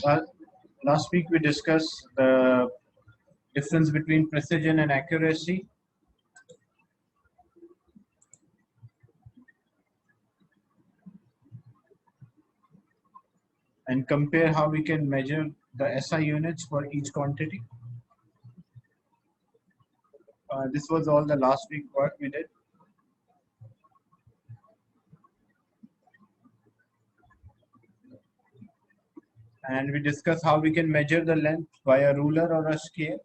Uh, Last week we discussed the difference between precision and accuracy. And compare how we can measure the SI units for each quantity. This was all the last week work we did. And we discussed how we can measure the length by a ruler or a scale,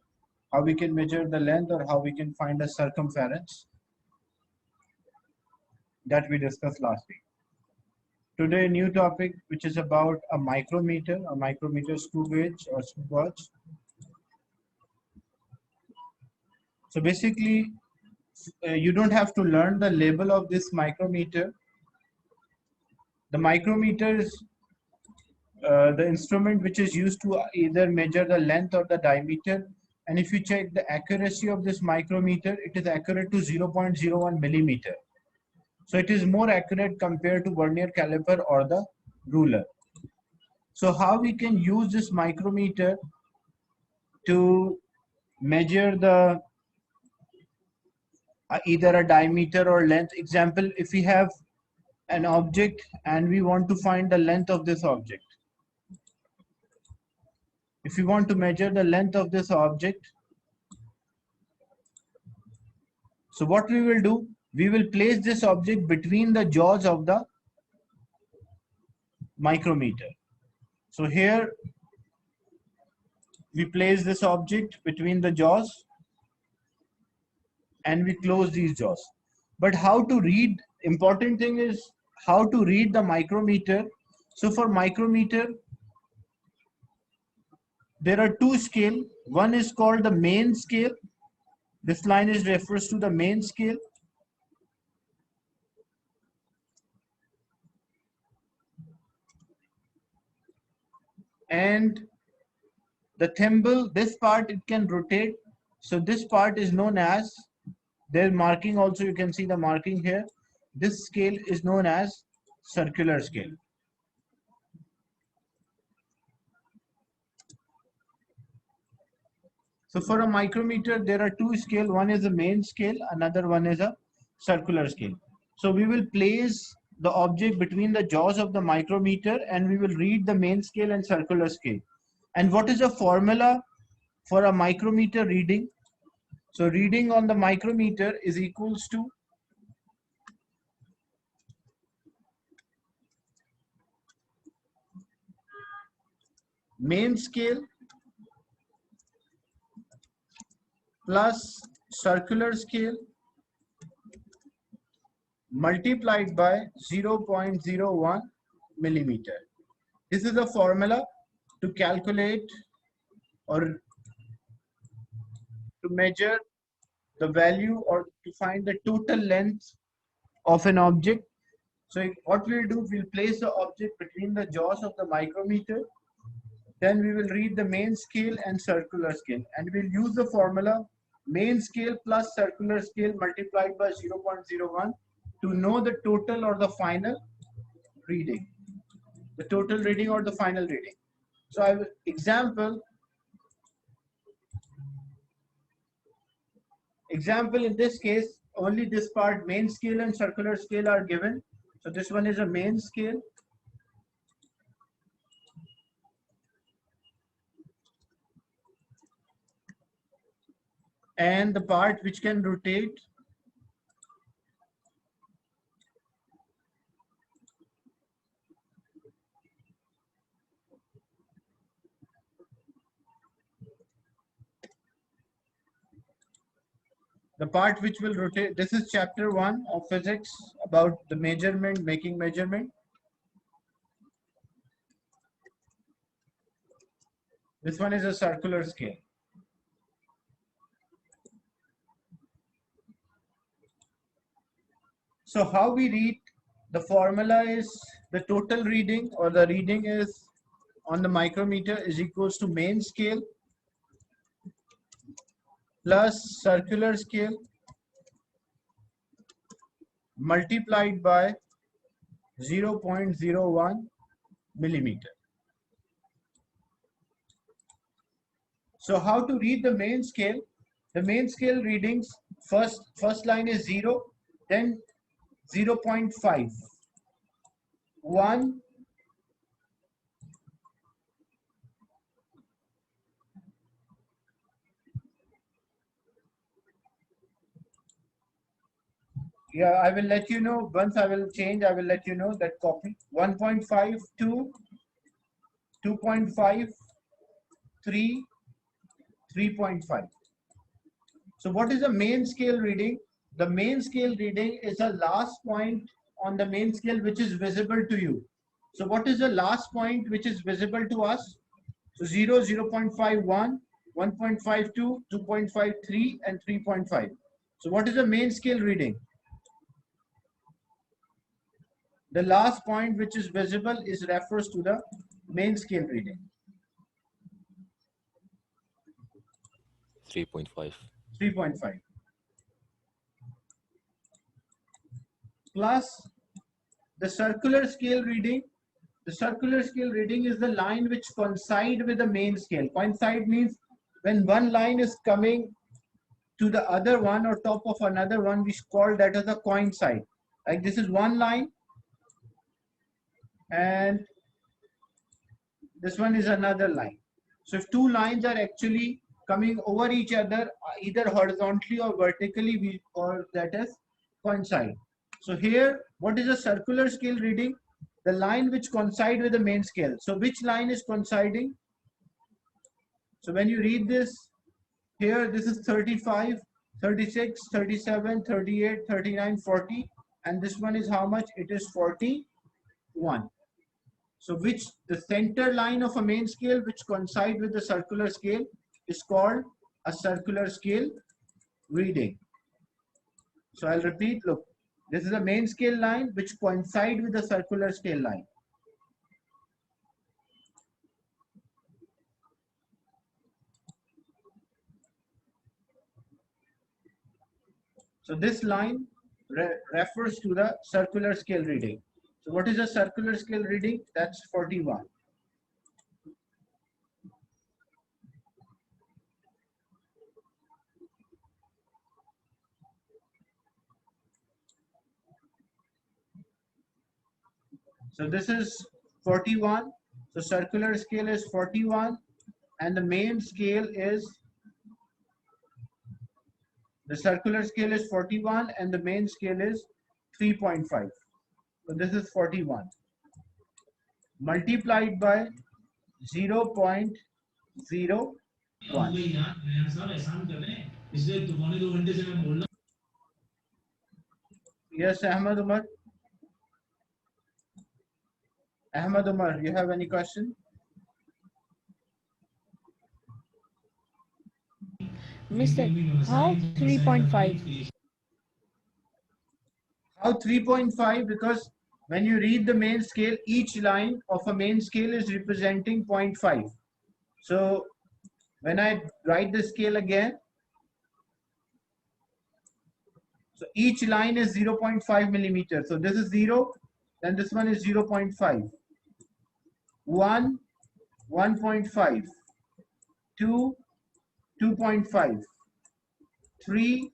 how we can measure the length or how we can find a circumference. That we discussed last week. Today, a new topic which is about a micrometer screw gauge or screw gauge. So basically, you don't have to learn the label of this micrometer. The micrometer is the instrument which is used to either measure the length or the diameter. And if you check the accuracy of this micrometer, it is accurate to 0.01 millimeter. So it is more accurate compared to vernier caliper or the ruler. So how we can use this micrometer to measure the either a diameter or length. Example, if we have an object and we want to find the length of this object. If we want to measure the length of this object, so what we will do, we will place this object between the jaws of the micrometer. So here we place this object between the jaws and we close these jaws. But how to read, important thing is how to read the micrometer. So for micrometer, there are two scale. One is called the main scale. This line is refers to the main scale. And the thimble, this part it can rotate. So this part is known as, their marking also, you can see the marking here. This scale is known as circular scale. So for a micrometer, there are two scale. One is a main scale, another one is a circular scale. So we will place the object between the jaws of the micrometer and we will read the main scale and circular scale. And what is the formula for a micrometer reading? So reading on the micrometer is equals to main scale plus circular scale multiplied by 0.01 millimeter. This is the formula to calculate or to measure the value or to find the total length of an object. So what we'll do, we'll place the object between the jaws of the micrometer. Then we will read the main scale and circular scale. And we'll use the formula main scale plus circular scale multiplied by 0.01 to know the total or the final reading. The total reading or the final reading. So I will example in this case, only this part main scale and circular scale are given. So this one is a main scale. And the part which can rotate the part which will rotate. This is chapter 1 of physics about the measurement, making measurement. This one is a circular scale. So how we read, the formula is the total reading or the reading is on the micrometer is equals to main scale plus circular scale multiplied by 0.01 millimeter. So how to read the main scale? The main scale readings, first line is 0, then 0.5, 1, yeah, I will let you know once I will change, I will let you know that copy 1.5, 2, 2.5, 3, 3.5. So what is the main scale reading? The main scale reading is the last point on the main scale which is visible to you. So what is the last point which is visible to us? So 0, 0.51, 1.52, 2.53, and 3.5. So what is the main scale reading? The last point which is visible is refers to the main scale reading. 3.5. 3.5. Plus the circular scale reading. The circular scale reading is the line which coincide with the main scale. Coincide means when one line is coming to the other one or top of another one, we call that as a coincide. Like this is one line and this one is another line. So if two lines are actually coming over each other, either horizontally or vertically, we call that as coincide. So here, what is a circular scale reading? The line which coincide with the main scale. So which line is coinciding? So when you read this, here this is 35, 36, 37, 38, 39, 40, and this one is how much? It is 41. So which the center line of a main scale which coincide with the circular scale is called a circular scale reading. So I'll repeat, look, this is a main scale line which coincide with the circular scale line. So this line refers to the circular scale reading. So what is a circular scale reading? That's 41. So this is 41. So circular scale is 41 and the main scale is, the circular scale is 41 and the main scale is 3.5. So this is 41 multiplied by 0.01. Yes, Ahmad Umar. Ahmad Umar, you have any question? Mr. How 3.5? How 3.5? Because when you read the main scale, each line of a main scale is representing 0.5. So when I write the scale again, so each line is 0.5 millimeters. So this is 0, then this one is 0.5. 1, 1.5. 2, 2.5. 3,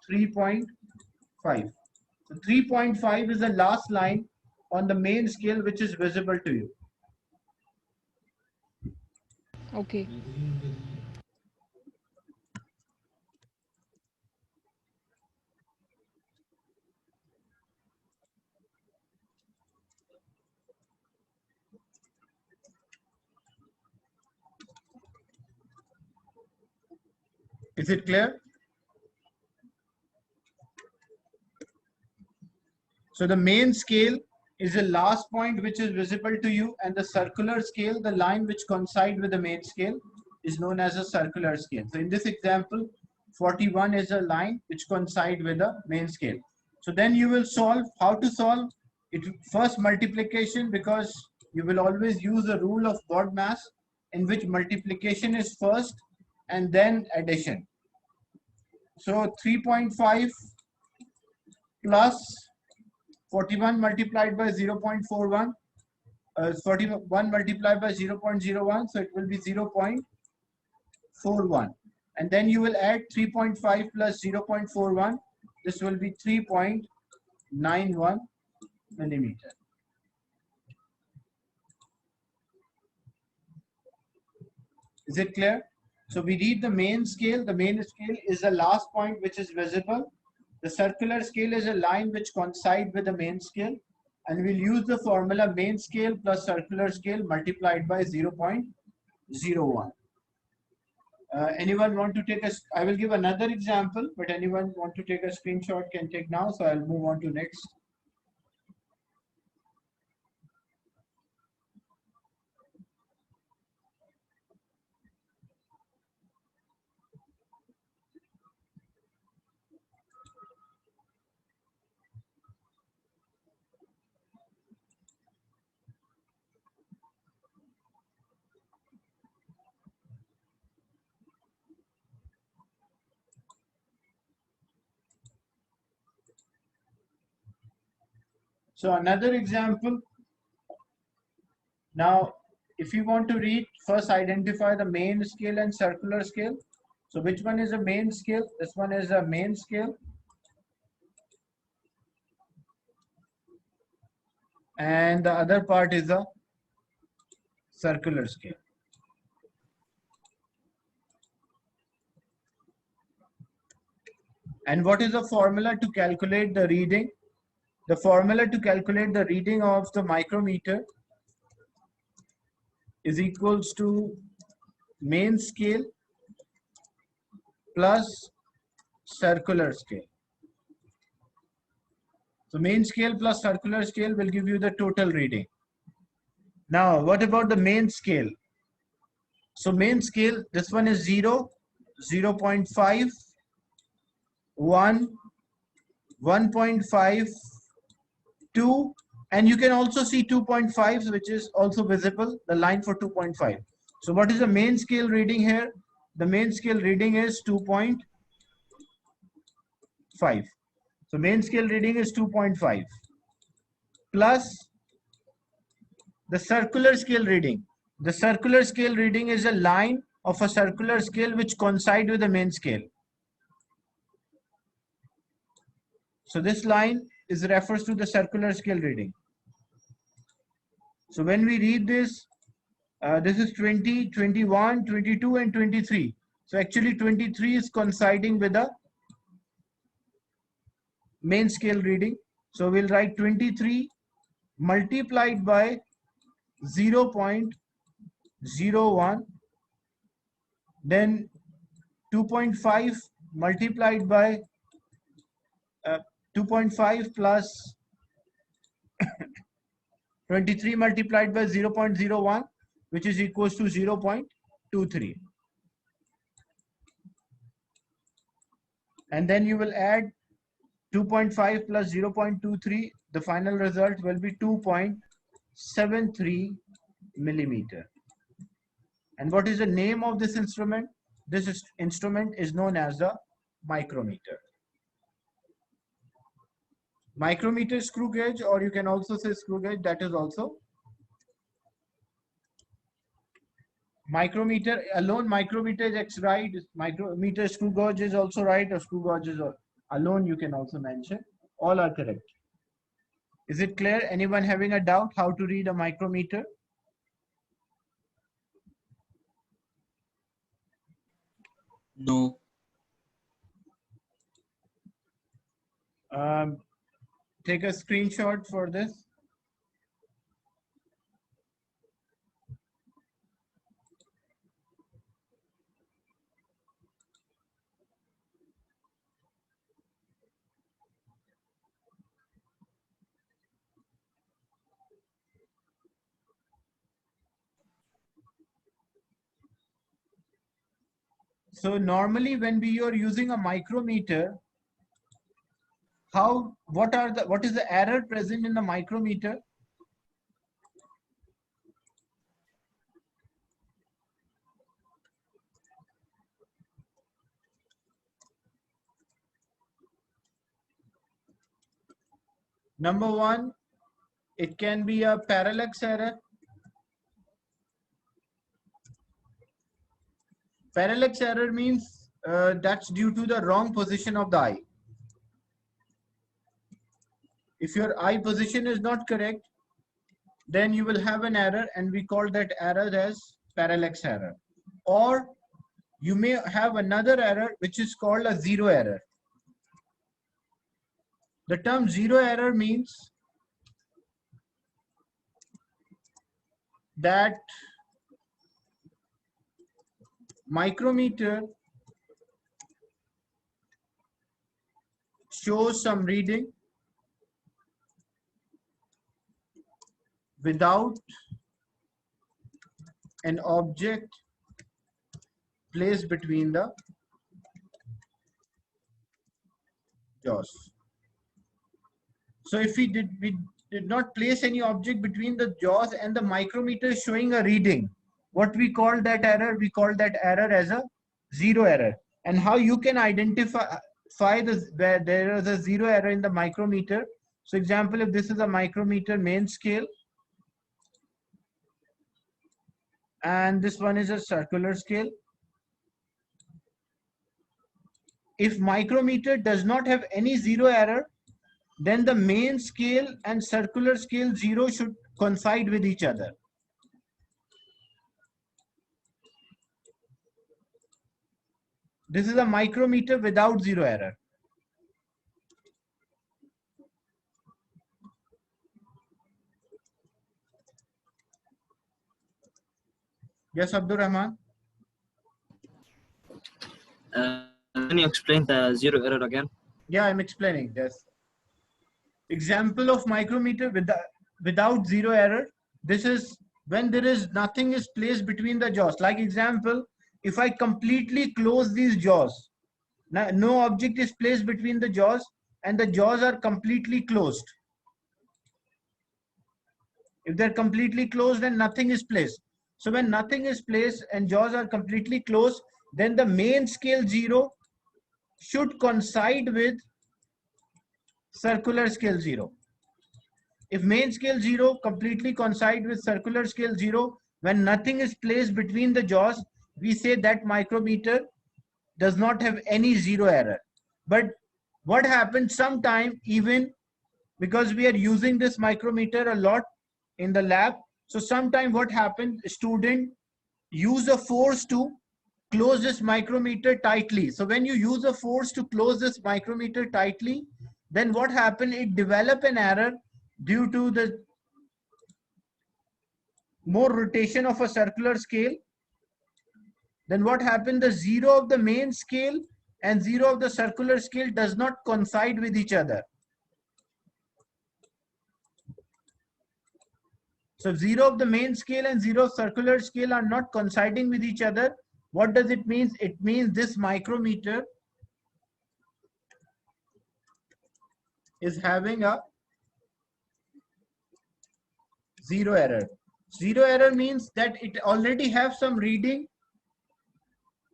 3.5. So 3.5 is the last line on the main scale which is visible to you. Okay. Is it clear? So the main scale is the last point which is visible to you, and the circular scale, the line which coincide with the main scale, is known as a circular scale. So in this example, 41 is a line which coincide with the main scale. So then you will solve. How to solve it? First multiplication, because you will always use the rule of BODMAS in which multiplication is first and then addition. So 3.5 plus 41 multiplied by 0.41, 41 multiplied by 0.01, so it will be 0.41. 0.41, and then you will add 3.5 plus 0.41. This will be 3.91 millimeter. Is it clear? So we read the main scale. The main scale is the last point which is visible. The circular scale is a line which coincides with the main scale, and we'll use the formula main scale plus circular scale multiplied by 0.01. Anyone want to take a, I will give another example, but anyone want to take a screenshot can take now. So I'll move on to next. So another example. Now, if you want to read, first identify the main scale and circular scale. So which one is a main scale? This one is a main scale. And the other part is a circular scale. And what is the formula to calculate the reading? The formula to calculate the reading of the micrometer is equals to main scale plus circular scale. So main scale plus circular scale will give you the total reading. Now, what about the main scale? So main scale, this one is 0, 0.5, 1, 1.5, 2, and you can also see 2.5, which is also visible, the line for 2.5. So what is the main scale reading here? The main scale reading is 2.5. So main scale reading is 2.5 plus the circular scale reading. The circular scale reading is a line of a circular scale which coincides with the main scale. So this line is refers to the circular scale reading. So when we read this, this is 20, 21, 22, and 23. So actually 23 is coinciding with the main scale reading. So we'll write 23 multiplied by 0.01, then 2.5 multiplied by 2.5 plus 23 multiplied by 0.01, which is equals to 0.23. And then you will add 2.5 plus 0.23. The final result will be 2.73 millimeter. And what is the name of this instrument? This instrument is known as the micrometer. Micrometer screw gauge, or you can also say screw gauge, that is also micrometer alone. Micrometer is X, right? Micrometer screw gauge is also right, or screw gauge is alone you can also mention. All are correct. Is it clear? Anyone having a doubt how to read a micrometer? No. Take a screenshot for this. So normally when we are using a micrometer, what is the error present in the micrometer? Number one, it can be a parallax error. Parallax error means that's due to the wrong position of the eye. If your eye position is not correct, then you will have an error, and we call that error as parallax error. Or you may have another error which is called a zero error. The term zero error means that micrometer shows some reading without an object placed between the jaws. So if we did not place any object between the jaws and the micrometer showing a reading, what we call that error? We call that error as a zero error. And how you can identify this, where there is a zero error in the micrometer? So example, if this is a micrometer main scale, and this one is a circular scale. If micrometer does not have any zero error, then the main scale and circular scale zero should coincide with each other. This is a micrometer without zero error. Yes, Abdul Rahman? Can you explain the zero error again? Yeah, I'm explaining this. Example of micrometer without zero error. This is when there is nothing is placed between the jaws. Like example, if I completely close these jaws, now no object is placed between the jaws and the jaws are completely closed. If they're completely closed, then nothing is placed. So when nothing is placed and jaws are completely closed, then the main scale zero should coincide with circular scale zero. If main scale zero completely coincide with circular scale zero, when nothing is placed between the jaws, we say that micrometer does not have any zero error. But what happens sometime, even because we are using this micrometer a lot in the lab, so sometime what happens, student use a force to close this micrometer tightly. So when you use a force to close this micrometer tightly, then what happens, it develop an error due to the more rotation of a circular scale. Then what happened, the zero of the main scale and zero of the circular scale does not coincide with each other. So zero of the main scale and zero of circular scale are not coinciding with each other. What does it mean? It means this micrometer is having a zero error. Zero error means that it already have some reading.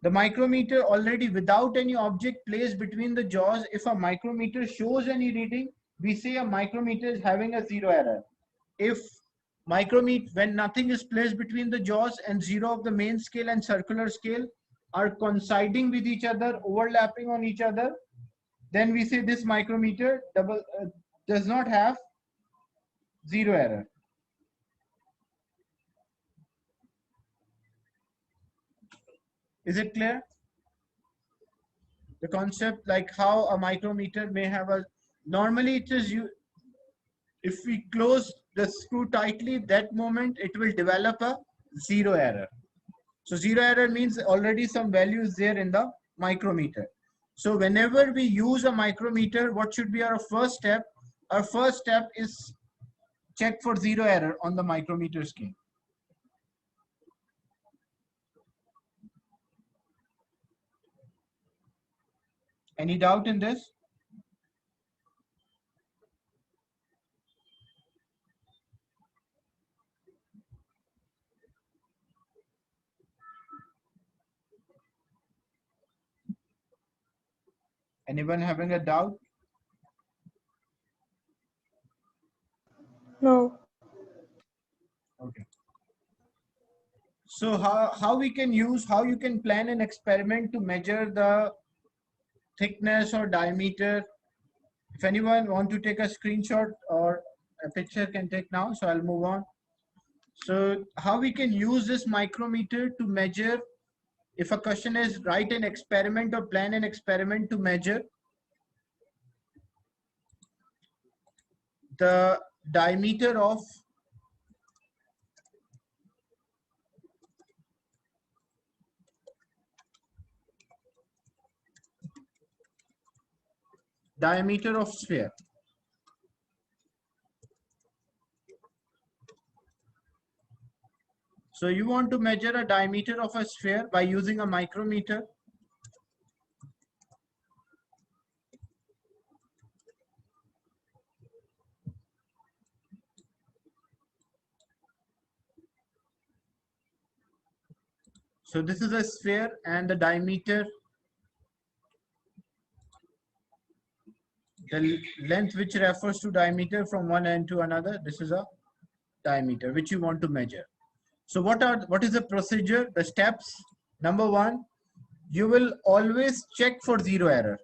The micrometer already without any object placed between the jaws. If a micrometer shows any reading, we say a micrometer is having a zero error. If micrometer, when nothing is placed between the jaws and zero of the main scale and circular scale are coinciding with each other, overlapping on each other, then we say this micrometer does not have zero error. Is it clear? The concept, like how a micrometer may have a, normally it is you, if we close the screw tightly, that moment it will develop a zero error. So zero error means already some value is there in the micrometer. So whenever we use a micrometer, what should be our first step? Our first step is check for zero error on the micrometer scale. Any doubt in this? Anyone having a doubt? No. Okay. So how you can plan an experiment to measure the thickness or diameter. If anyone want to take a screenshot or a picture, can take now. So I'll move on. So how we can use this micrometer to measure, if a question is write an experiment or plan an experiment to measure the diameter of sphere. So you want to measure a diameter of a sphere by using a micrometer. So this is a sphere and the diameter, the length which refers to diameter from one end to another, this is a diameter which you want to measure. So what is the procedure, the steps? Number one, you will always check for zero error.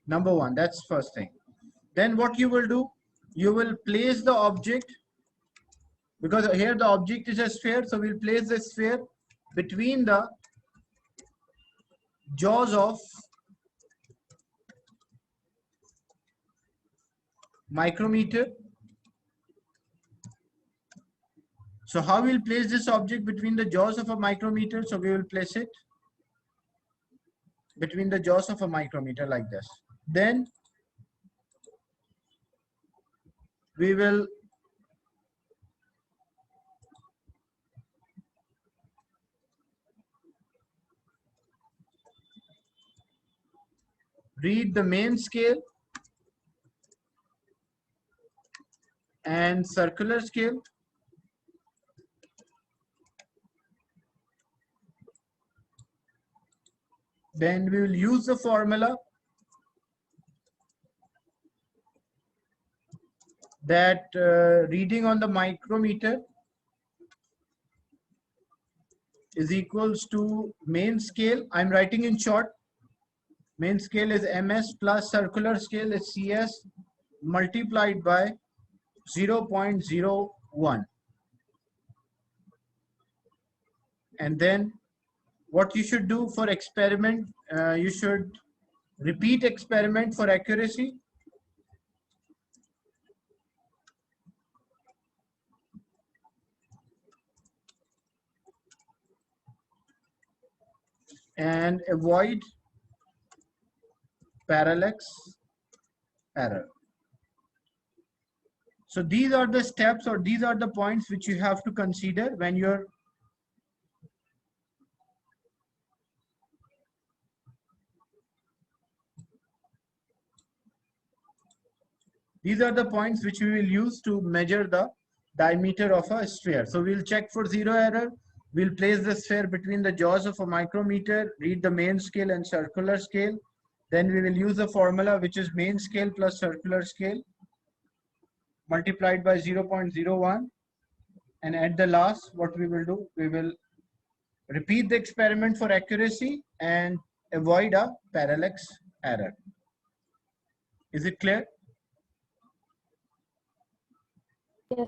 Number one, that's first thing. Then what you will do, you will place the object, because here the object is a sphere, so we'll place the sphere between the jaws of micrometer. So how we'll place this object between the jaws of a micrometer? So we will place it between the jaws of a micrometer like this. Then we will read the main scale and circular scale. Then we will use the formula that reading on the micrometer is equals to main scale. I'm writing in short. Main scale is ms plus circular scale is cs multiplied by 0.01. And then what you should do for experiment, you should repeat experiment for accuracy. And avoid parallax error. So these are the steps, or these are the points which you have to consider when you're these are the points which we will use to measure the diameter of a sphere. So we'll check for zero error. We'll place the sphere between the jaws of a micrometer, read the main scale and circular scale. Then we will use the formula which is main scale plus circular scale multiplied by 0.01. And at the last, what we will do, we will repeat the experiment for accuracy and avoid a parallax error. Is it clear? Yes.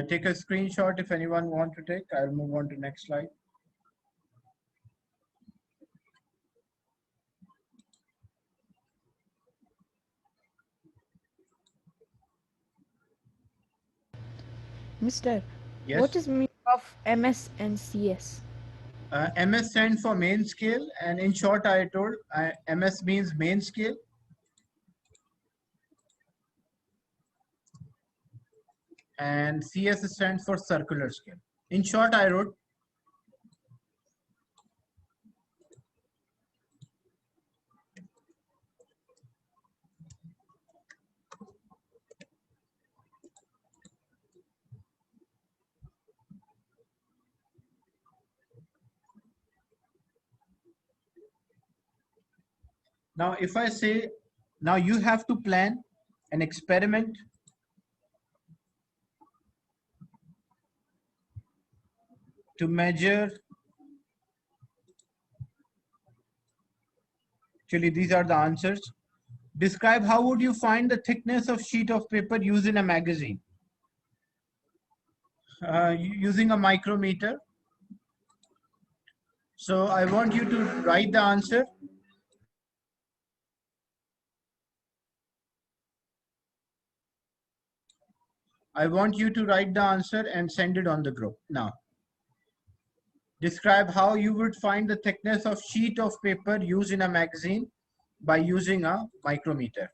Take a screenshot if anyone want to take. I'll move on to next slide. Mr. Yes. What is meaning of MS and CS? MS stands for main scale, and in short, I told MS means main scale. And CS stands for circular scale. In short, I wrote Now, if I say, now you have to plan an experiment to measure, actually these are the answers. Describe how would you find the thickness of sheet of paper used in a magazine? Using a micrometer. So I want you to write the answer. I want you to write the answer and send it on the group now. Describe how you would find the thickness of sheet of paper used in a magazine by using a micrometer.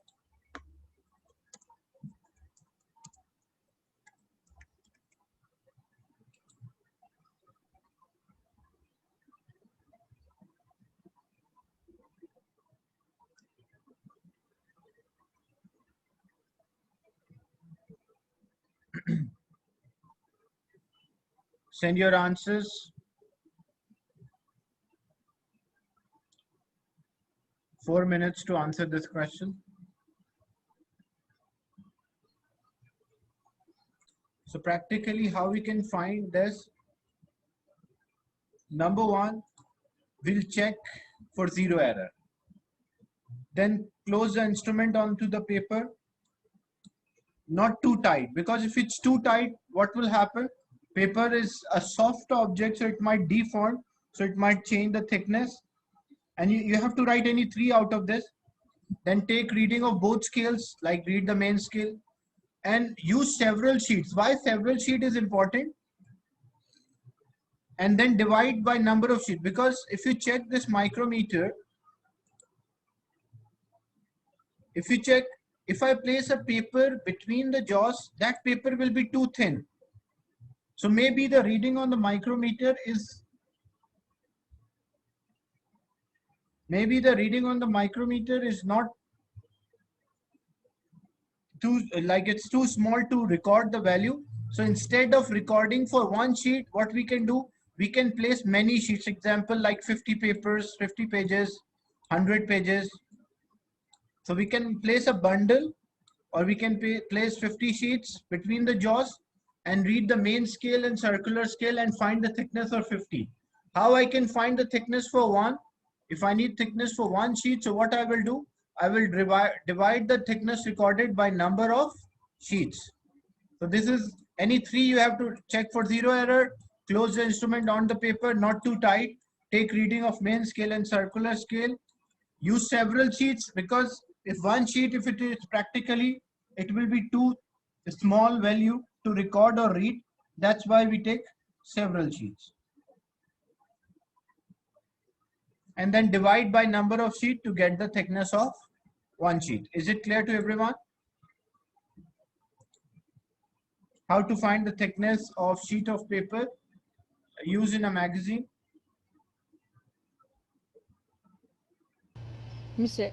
Send your answers. 4 minutes to answer this question. So practically how we can find this? Number one, we'll check for zero error. Then close the instrument onto the paper. Not too tight, because if it's too tight, what will happen? Paper is a soft object, so it might deform, so it might change the thickness. And you have to write any three out of this. Then take reading of both scales, like read the main scale, and use several sheets. Why several sheet is important? And then divide by number of sheets, because if you check this micrometer, if I place a paper between the jaws, that paper will be too thin. So maybe the reading on the micrometer is not too, like it's too small to record the value. So instead of recording for one sheet, what we can do, we can place many sheets. Example, like 50 papers, 50 pages, 100 pages. So we can place a bundle, or we can place 50 sheets between the jaws and read the main scale and circular scale and find the thickness of 50. How I can find the thickness for one? If I need thickness for one sheet, so what I will do? I will divide the thickness recorded by number of sheets. So this is any three you have to check for zero error. Close the instrument on the paper, not too tight. Take reading of main scale and circular scale. Use several sheets, because if one sheet, if it is practically, it will be too small value to record or read. That's why we take several sheets. And then divide by number of sheet to get the thickness of one sheet. Is it clear to everyone? How to find the thickness of sheet of paper used in a magazine? Mr.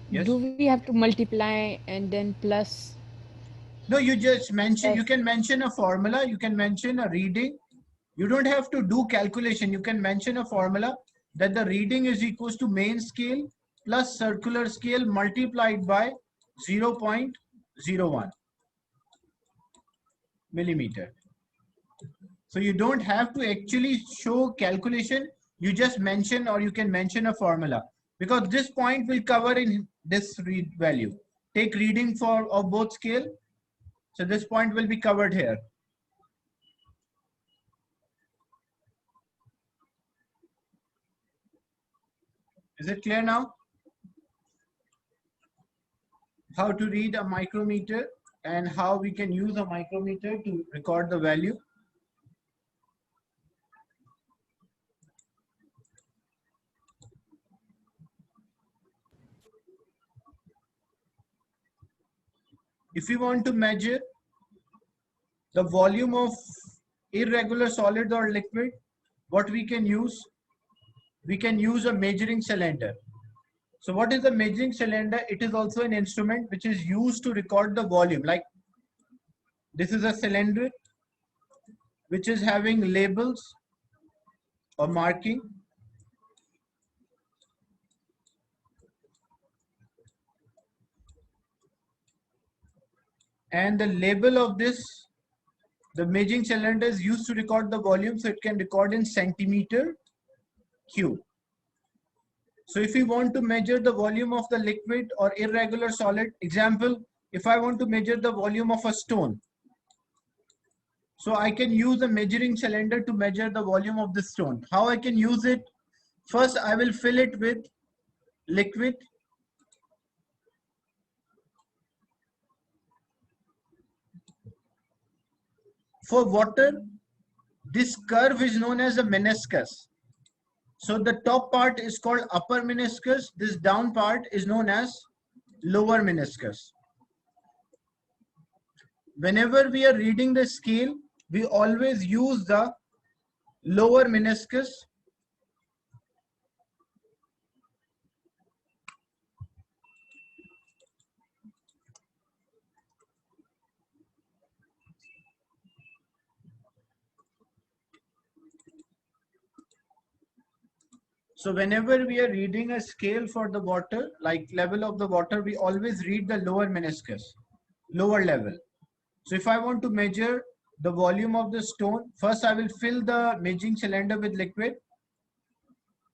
Yes. Do we have to multiply and then plus? No, you just mention, Yes. you can mention a formula, you can mention a reading. You don't have to do calculation. You can mention a formula that the reading is equals to main scale plus circular scale multiplied by 0.01 millimeter. So you don't have to actually show calculation. You just mention, or you can mention a formula, because this point will cover in this read value. Take reading for of both scale. So this point will be covered here. Is it clear now? How to read a micrometer and how we can use a micrometer to record the value. If we want to measure the volume of irregular solid or liquid, what we can use? We can use a measuring cylinder. So what is the measuring cylinder? It is also an instrument which is used to record the volume. Like this is a cylinder which is having labels or marking. And the label of this, the measuring cylinder is used to record the volume, so it can record in centimeter cube. So if we want to measure the volume of the liquid or irregular solid, example, if I want to measure the volume of a stone, so I can use a measuring cylinder to measure the volume of the stone. How I can use it? First, I will fill it with liquid. For water, this curve is known as a meniscus. So the top part is called upper meniscus. This down part is known as lower meniscus. Whenever we are reading the scale, we always use the lower meniscus. So whenever we are reading a scale for the water, like level of the water, we always read the lower meniscus, lower level. So if I want to measure the volume of the stone, first I will fill the measuring cylinder with liquid.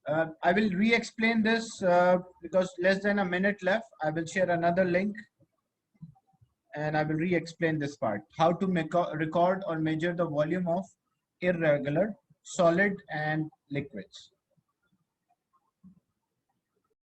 I will re-explain this because less than a minute left. I will share another link and I will re-explain this part. How to record or measure the volume of irregular, solid and liquids.